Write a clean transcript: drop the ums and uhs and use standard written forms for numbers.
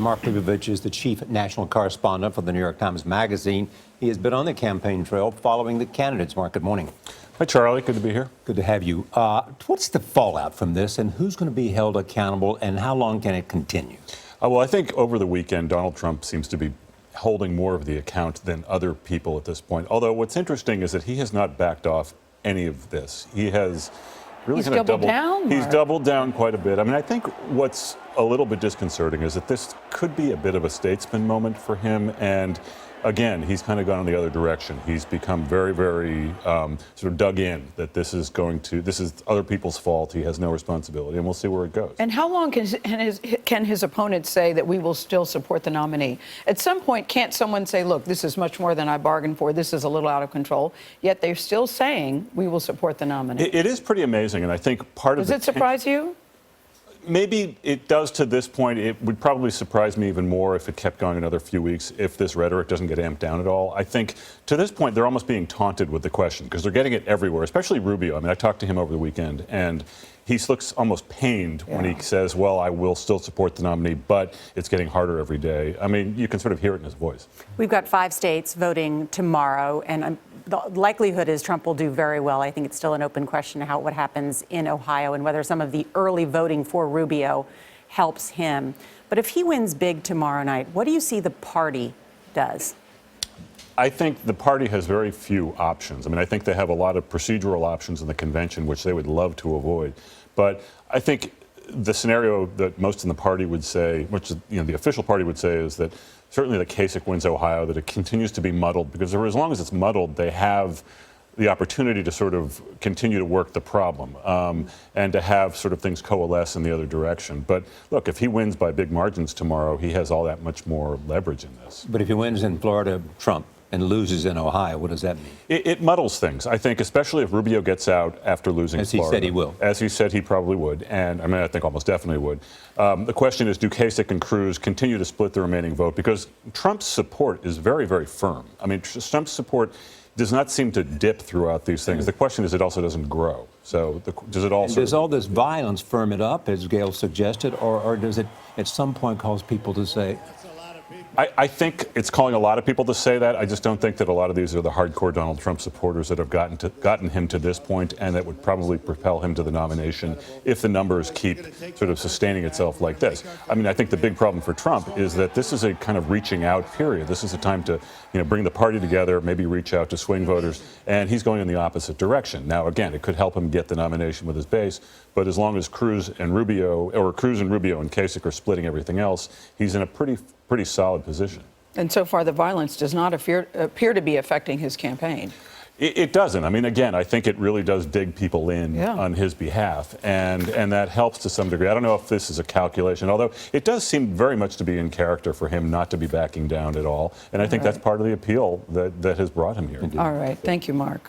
Mark Leibovich is the chief national correspondent for the New York Times Magazine. He has been on the campaign trail following the candidates. Mark, good morning. Hi, Charlie. Good to be here. Good to have you. What's the fallout from this, and who's going to be held accountable, and how long can it continue? Well, I think over the weekend, Donald Trump seems to be holding more of the account than other people at this point. Although what's interesting is that he has not backed off any of this. He has really He's doubled down? He's doubled down quite a bit. I mean, I think what's a little bit disconcerting is that this could be a bit of a statesman moment for him. And again, he's kind of gone in the other direction. He's become very, very sort of dug in that this is other people's fault. He has no responsibility, and we'll see where it goes. And how long can his opponents say that we will still support the nominee? At some point, can't someone say, look, this is much more than I bargained for, this is a little out of control, yet they're still saying we will support the nominee? It is pretty amazing, and I think part of Does it surprise you? Maybe it does to this point. It would probably surprise me even more if it kept going another few weeks, if this rhetoric doesn't get amped down at all. I think to this point, they're almost being taunted with the question because they're getting it everywhere, especially Rubio. I mean, I talked to him over the weekend, and he looks almost pained when he says, well, I will still support the nominee, but it's getting harder every day. I mean, you can sort of hear it in his voice. We've got 5 states voting tomorrow, and the likelihood is Trump will do very well. I think it's still an open question what happens in Ohio and whether some of the early voting for Rubio helps him. But if he wins big tomorrow night, what do you see the party does? I think the party has very few options. I mean, I think they have a lot of procedural options in the convention, which they would love to avoid. But I think the scenario that most in the party would say, which the official party would say, is that certainly that Kasich wins Ohio, that it continues to be muddled, because as long as it's muddled, they have the opportunity to sort of continue to work the problem and to have sort of things coalesce in the other direction. But look, if he wins by big margins tomorrow, he has all that much more leverage in this. But if he wins in Florida, Trump, and loses in Ohio, what does that mean? It muddles things, I think, especially if Rubio gets out after losing Florida. As he said he will. As he said he probably would, and I mean, I think almost definitely would. The question is, do Kasich and Cruz continue to split the remaining vote? Because Trump's support is very, very firm. I mean, Trump's support does not seem to dip throughout these things. The question is, it also doesn't grow. So does it also... Does all this violence firm it up, as Gail suggested, or does it at some point cause people to say... I think it's calling a lot of people to say that. I just don't think that a lot of these are the hardcore Donald Trump supporters that have gotten him to this point, and that would probably propel him to the nomination if the numbers keep sort of sustaining itself like this. I mean, I think the big problem for Trump is that this is a kind of reaching out period. This is a time to, bring the party together, maybe reach out to swing voters, and he's going in the opposite direction. Now, again, it could help him get the nomination with his base, but as long as Cruz and Rubio and Kasich are splitting everything else, he's in a pretty solid position. And so far, the violence does not appear to be affecting his campaign. It doesn't. I mean, again, I think it really does dig people in on his behalf, and that helps to some degree. I don't know if this is a calculation, although it does seem very much to be in character for him not to be backing down at all. And I think that's part of the appeal that has brought him here. All right. Thank you, Mark.